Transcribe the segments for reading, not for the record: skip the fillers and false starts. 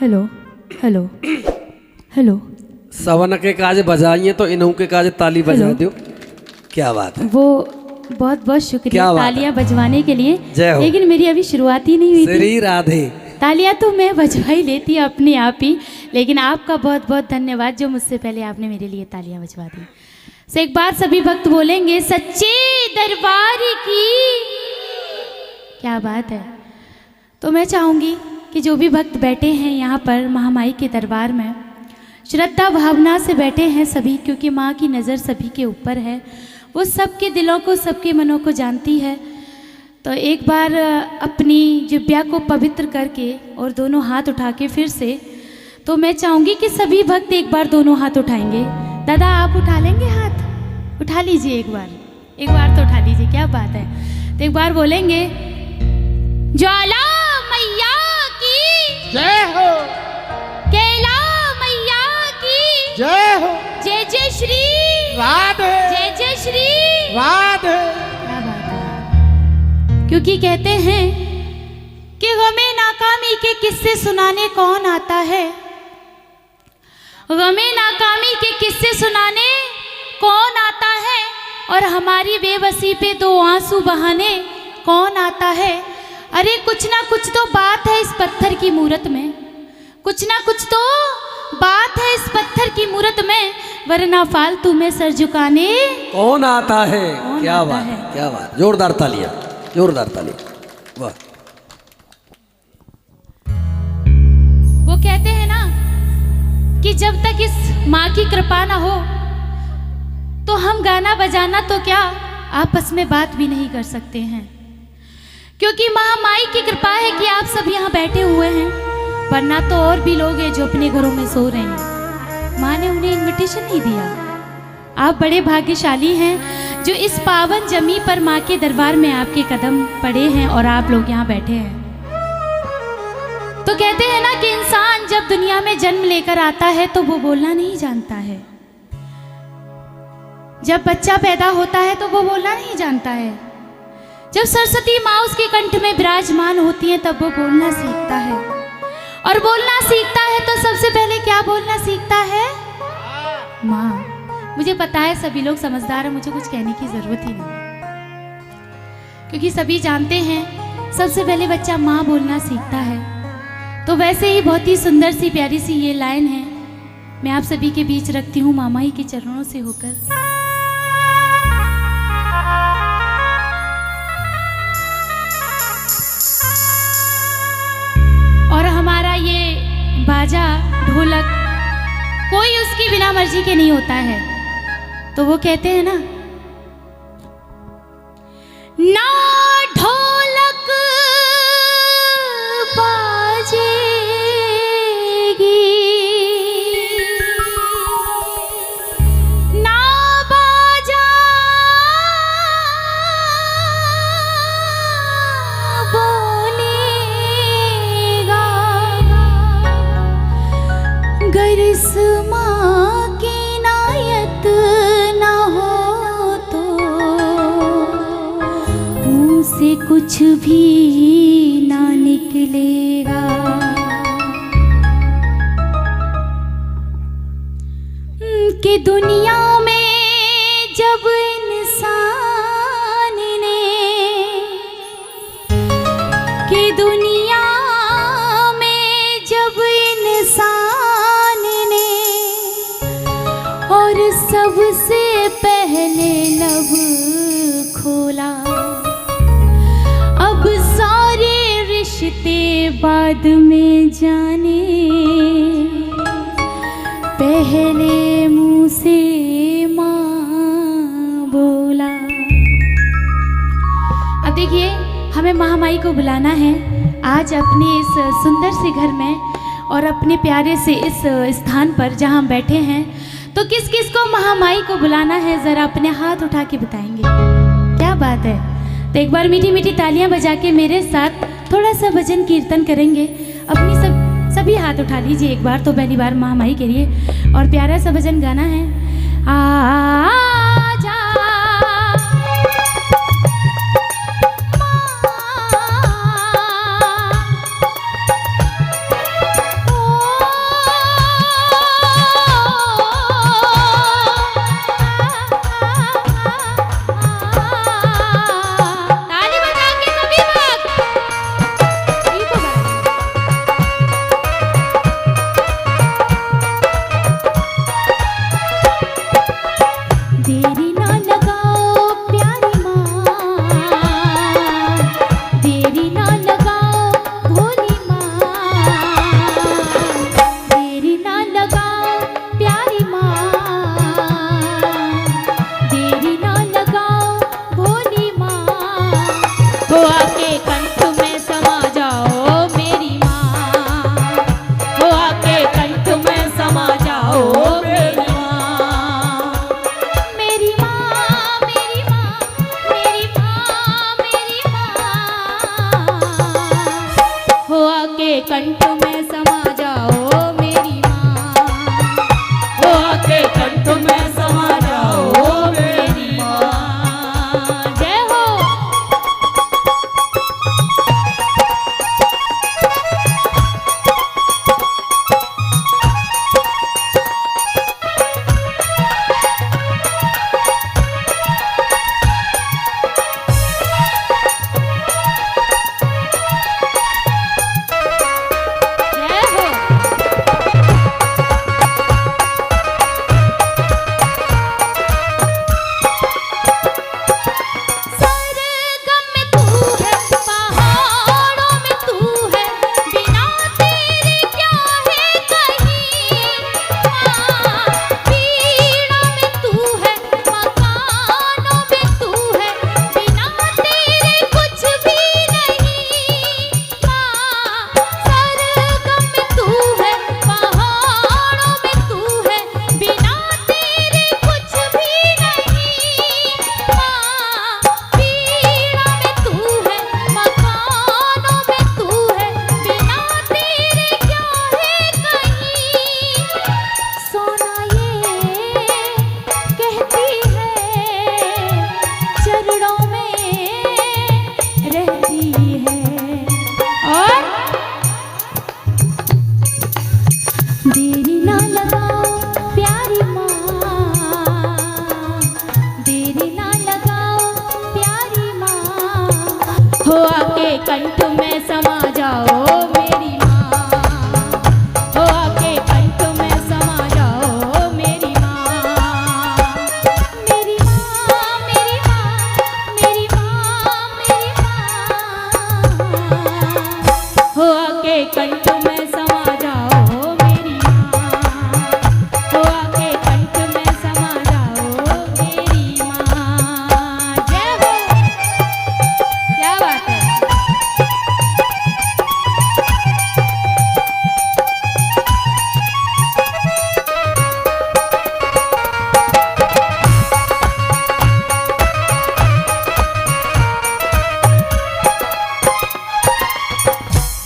Hello hello hello. सवन के काज बजाइए तो इन्हों के काज ताली बजा दो। क्या बात है। वो बहुत बहुत शुक्रिया तालियां बजवाने के लिए, जय हो। लेकिन मेरी अभी शुरुआत ही नहीं हुई थी। श्री राधे। तालियां तो मैं बजवा ही लेती अपने आप ही, लेकिन आपका बहुत बहुत धन्यवाद जो मुझसे पहले आपने मेरे लिए तालियां बजवा दी। तो एक बार सभी भक्त बोलेंगे सच्चे दरबार की। क्या बात है। तो मैं चाहूँगी कि जो भी भक्त बैठे हैं यहाँ पर महामाई के दरबार में, श्रद्धा भावना से बैठे हैं सभी, क्योंकि माँ की नज़र सभी के ऊपर है। वो सबके दिलों को, सबके मनों को जानती है। तो एक बार अपनी जिह्वा को पवित्र करके और दोनों हाथ उठा के फिर से, तो मैं चाहूँगी कि सभी भक्त एक बार दोनों हाथ उठाएंगे। दादा आप उठा लेंगे हाथ? उठा लीजिए एक बार तो उठा लीजिए। क्या बात है। तो एक बार बोलेंगे ज्वाला मैया की जय हो, कैला मैया की जय हो, जय जय श्री राधे, जय जय श्री राधे। क्या बात है। क्योंकि कहते हैं कि गमे नाकामी के किस्से सुनाने कौन आता है, गमे नाकामी के किस्से सुनाने कौन आता है, और हमारी बेबसी पे दो आंसू बहाने कौन आता है। अरे कुछ ना कुछ तो बात है इस पत्थर की मूरत में, कुछ ना कुछ तो बात है इस पत्थर की मूरत में, वरना फालतू में सर झुकाने कौन आता है। क्या आता बात है। है, क्या बात। जोरदार तालियां, जोरदार तालियां। वाह। वो कहते हैं ना कि जब तक इस माँ की कृपा ना हो तो हम गाना बजाना तो क्या आपस में बात भी नहीं कर सकते हैं, क्योंकि महामाई की कृपा है कि आप सब यहाँ बैठे हुए हैं, वरना तो और भी लोग हैं जो अपने घरों में सो रहे हैं। माँ ने उन्हें इनविटेशन नहीं दिया। आप बड़े भाग्यशाली हैं जो इस पावन जमी पर माँ के दरबार में आपके कदम पड़े हैं और आप लोग यहाँ बैठे हैं। तो कहते हैं ना कि इंसान जब दुनिया में जन्म लेकर आता है तो वो बोलना नहीं जानता है। जब बच्चा पैदा होता है तो वो बोलना नहीं जानता है। जब सरस्वती माँ उसके कंठ में विराजमान होती है तब वो बोलना सीखता है, और बोलना सीखता है तो सबसे पहले क्या बोलना सीखता है? माँ। मुझे पता है सभी लोग समझदार हैं, मुझे कुछ कहने की जरूरत ही नहीं, क्योंकि सभी जानते हैं सबसे पहले बच्चा माँ बोलना सीखता है। तो वैसे ही बहुत ही सुंदर सी प्यारी सी ये लाइन है, मैं आप सभी के बीच रखती हूँ मामाई के चरणों से होकर। और हमारा ये बाजा ढोलक कोई उसकी बिना मर्जी के नहीं होता है। तो वो कहते हैं ना, ना ढोलक बाजेगी ना बाजा गर इस माँ की नायत ना हो तो मुँह से कुछ भी ना निकलेगा। कि दुनिया में जब इंसान ने, कि दुनिया में जब इंसान ने और सबसे पहले लब खोला, अब सारे रिश्ते बाद में जाने, पहले मुँह से माँ बोला। अब देखिए हमें महामाई को बुलाना है आज अपने इस सुंदर से घर में और अपने प्यारे से इस स्थान पर जहाँ हम बैठे हैं। तो किस किस को महामाई को बुलाना है ज़रा अपने हाथ उठा के बताएंगे। क्या बात है। तो एक बार मीठी मीठी तालियां बजा के मेरे साथ थोड़ा सा भजन कीर्तन करेंगे। अपनी सभी हाथ उठा लीजिए एक बार, तो पहली बार महामाई के लिए और प्यारा सा भजन गाना है। आजा माँ, ओ हो आके कंठ में समा जाओ मेरी माँ, हो आके कंठ में समा जाओ मेरी माँ, मेरी माँ, मेरी माँ, मेरी माँ, मेरी माँ, हो आके कंठ में समा जाओ मेरी माँ, हो आके कंठ में समा जाओ मेरी माँ। जय हो। जय हो। सरगम में तू है, पहाड़ों में तू है, बिना तेरे क्या है कहीं माँ। वीणा में तू है, मकानों में तू है, बिना तेरे कुछ भी नहीं माँ। सरगम में तू है, पहाड़ों में तू है, बिना तेरे कुछ भी नहीं माँ। वीणा में तू है, मकानों में तू है, बिना तेरे क्या है कहीं। सोना ये कहती है, चरणों में रहती है। और देरी ना लगाओ प्यारी माँ, देरी ना लगाओ प्यारी माँ, हो आके कंठ में समा जाओ मेरी माँ, हो आके कंठ में समा जाओ मेरी माँ, मेरी माँ, मेरी माँ, मेरी माँ, मेरी माँ, हो आके कंठ में समा जाओ मेरी माँ, हो आके कंठ में समा जाओ मेरी माँ। जय हो। क्या बात है।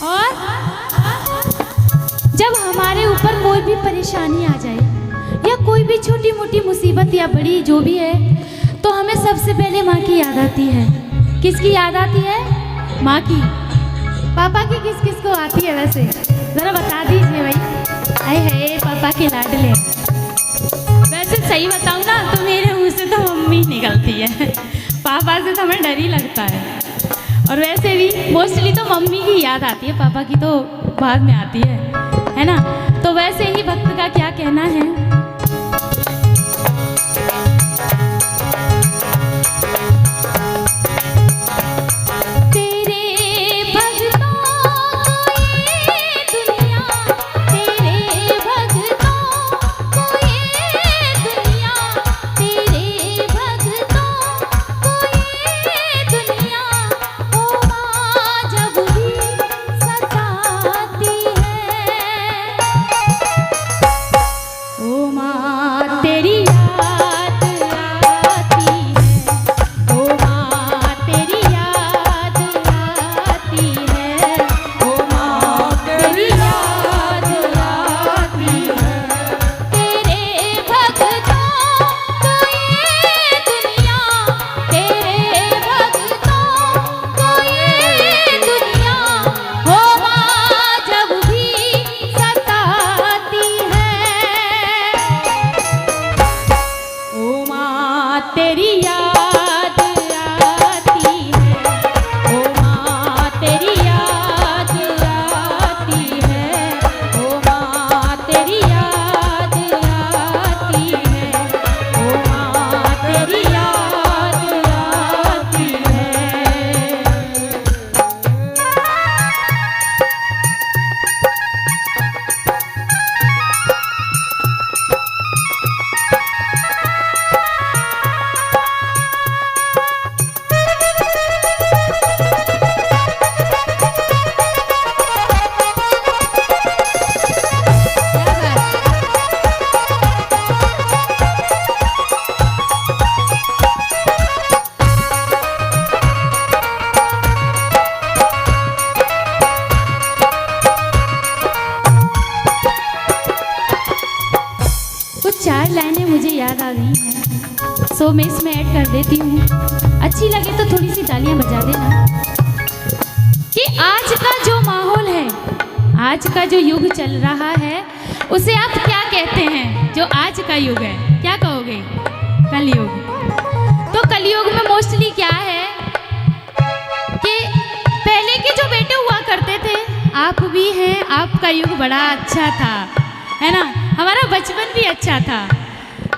और जब हमारे ऊपर कोई भी परेशानी आ जाए या कोई भी छोटी मोटी मुसीबत या बड़ी जो भी है, तो हमें सबसे पहले माँ की याद आती है। किसकी याद आती है? माँ की। पापा की किस किस को आती है वैसे? ज़रा बता दीजिए भाई। आए है पापा के लाडले। वैसे सही बताऊँ ना तो मेरे मुँह से तो मम्मी निकलती है, पापा से तो हमें डर ही लगता है। और वैसे भी मोस्टली तो मम्मी की याद आती है, पापा की तो बाद में आती है ना। तो वैसे ही भक्त का क्या कहना है? तेरे भक्तों को ये दुनिया, तेरे भक्तों को ये दुनिया, तेरे भक्तों को ये दुनिया, ओ माँ जब भी सताती है, ओ याद आ गई हैं, सो मैं इसमें ऐड कर देती हूँ। अच्छी लगे तो थोड़ी सी तालियां बजा देना। कि आज का जो माहौल है, आज का जो युग चल रहा है, उसे आप क्या कहते हैं? जो आज का युग है, क्या कहोगे? कलयुग। तो कलयुग में मोस्टली क्या है कि पहले के जो बेटे हुआ करते थे, आप भी हैं, आपका युग बड़ा अच्छा था, है ना? हमारा बचपन भी अच्छा था।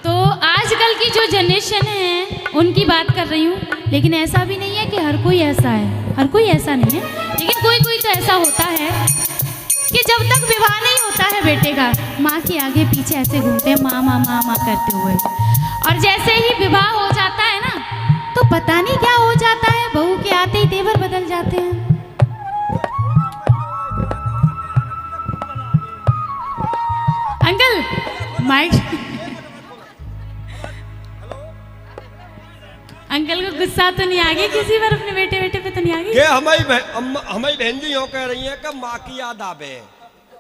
तो आजकल की जो जनरेशन है उनकी बात कर रही हूँ, लेकिन ऐसा भी नहीं है कि हर कोई ऐसा है, हर कोई ऐसा नहीं है, लेकिन कोई कोई तो ऐसा होता है कि जब तक विवाह नहीं होता है बेटे का, माँ के आगे पीछे ऐसे घूमते हैं, माँ माँ माँ माँ करते हुए, और जैसे ही विवाह हो जाता है ना, तो पता नहीं क्या हो जाता है, बहू के आते ही तेवर बदल जाते हैं। अंकल माइक, अंकल को गुस्सा तो नहीं आ गया किसी बार अपने बेटे बेटे पे तो नहीं आ गई? ये हमारी बहन जी यूँ कह रही है कि माँ की याद आवे,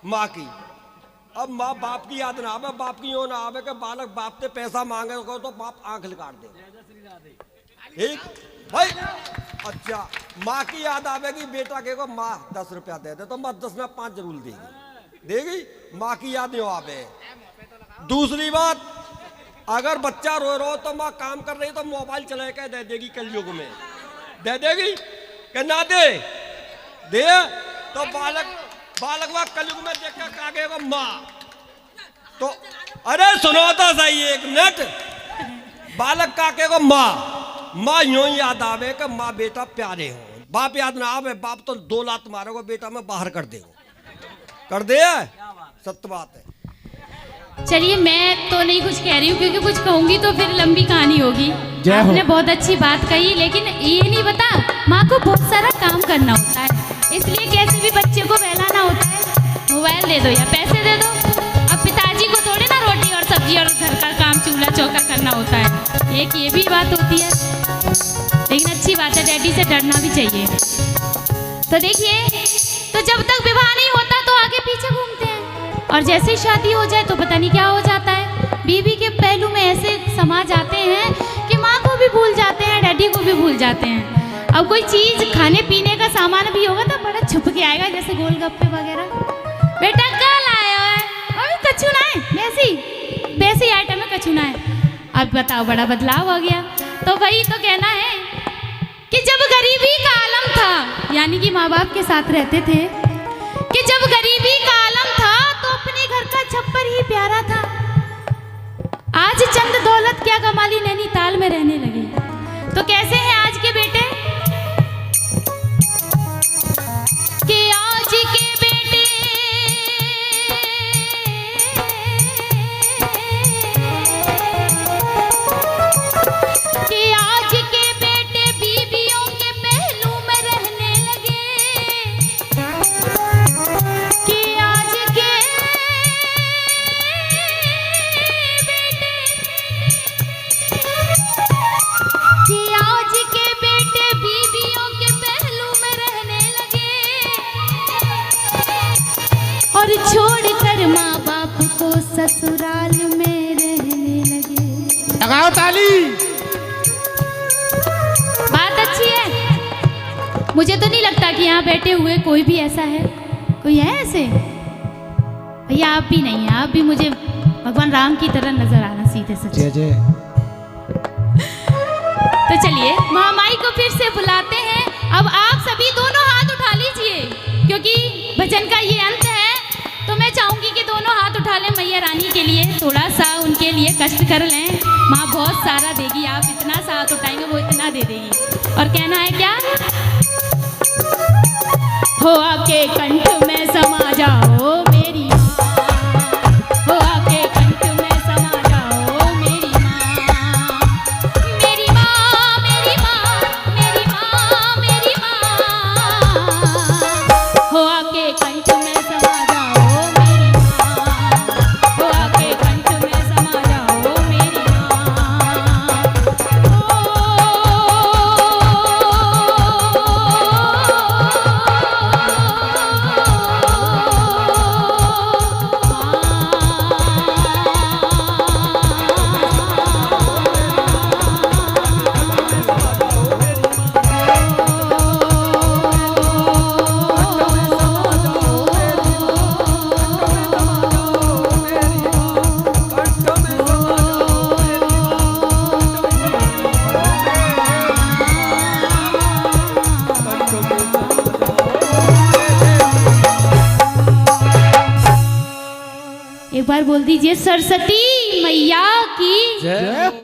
माँ की। अब माँ बाप की याद ना आवे, बाप की यूँ ना आवे कि बालक बाप से पैसा मांगे तो बाप आंख निकाल दे। ठीक भाई, अच्छा माँ की याद आवेगी, बेटा कहेगा माँ 10 रुपया दे दे, तो माँ 10 में 5 जरूर देगी। माँ की याद नहीं आवे। दूसरी बात, अगर बच्चा रो रहा हो तो माँ काम कर रही तो मोबाइल चला के दे देगी, कलयुग में दे देगी कि ना दे दे, तो बालक वह कलयुग में देख कर कहेगा माँ। तो अरे सुनो तो सही एक मिनट, बालक का कहेगा माँ यूं ही याद आवे कि माँ बेटा प्यारे हो। बाप याद ना आवे, बाप तो 2 लात मारेगा, बेटा में बाहर कर दे, सत्य बात है। चलिए मैं तो नहीं कुछ कह रही हूँ, क्योंकि कुछ कहूंगी तो फिर लंबी कहानी होगी। आपने बहुत अच्छी बात कही, लेकिन ये नहीं बता, माँ को बहुत सारा काम करना होता है, इसलिए कैसे भी बच्चे को बहलाना होता है। मोबाइल दे दो या पैसे दे दो। अब पिताजी को थोड़े ना रोटी और सब्जी और घर का काम चूल्हा चौका करना होता है, एक ये भी बात होती है। लेकिन अच्छी बात है, डैडी से डरना भी चाहिए। तो देखिए, तो जब तक विवाह नहीं होता तो आगे पीछे घूमते हैं, और जैसे ही शादी हो जाए तो पता नहीं क्या हो जाता है। बीवी के पहलू में ऐसे समा जाते हैं कि माँ को भी भूल जाते हैं, डैडी को भी भूल जाते हैं। अब कोई चीज़ खाने पीने का सामान भी होगा तो बड़ा छुप के आएगा, जैसे गोलगप्पे वगैरह। बेटा कल आया है, अभी कचूना है, वैसी आइटम में कचूना है। अब बताओ, बड़ा बदलाव हो गया। तो वही तो कहना है कि जब गरीबी का आलम था, यानी कि माँ बाप के साथ रहते थे, कि जब गरीबी का आलम था तो अपने घर का छप्पर ही प्यारा था। आज चंद दौलत क्या कमाली, नैनीताल में रहने लगे। तो कैसे हैं आज के बेटे? कि आज के बेटे कि आज के बेटे बीवियों के पहलू में रहने लगे। कि आज के बेटे कि आज के बेटे बीवियों के पहलू में रहने लगे, और छोड़कर माँ बाप को ससुराल में रहने लगे। लगाओ ताली। बात अच्छी है। मुझे तो नहीं लगता कि यहाँ बैठे हुए कोई भी ऐसा है। कोई है ऐसे? भैया आप भी नहीं है, आप भी मुझे भगवान राम की तरह नजर आना सीधे सच। जय जय। तो चलिए महामाई को फिर से बुलाते हैं। अब आप सभी दोनों हाथ उठा लीजिए, क्योंकि भजन का ये अंत है। तो मैं चाहूंगी कि दोनों हाथ उठा लें मैया रानी के लिए, थोड़ा सा उनके लिए कष्ट कर लें। माँ बहुत सारा देगी, आप इतना सा हाथ उठाएंगे वो इतना दे देगी। और कहना है क्या? हो आपके कंठ में समा जाओ मेरी माँ, हो आपके कंठ में समा जाओ मेरी माँ, मेरी माँ, मेरी माँ, मेरी माँ, मेरी माँ। हो आपके कंठ में समा जाओ मेरी माँ, हो आपके कंठ में समा जाओ मेरी माँ। ओ एक बार बोल दीजिए सरस्वती मैया की जय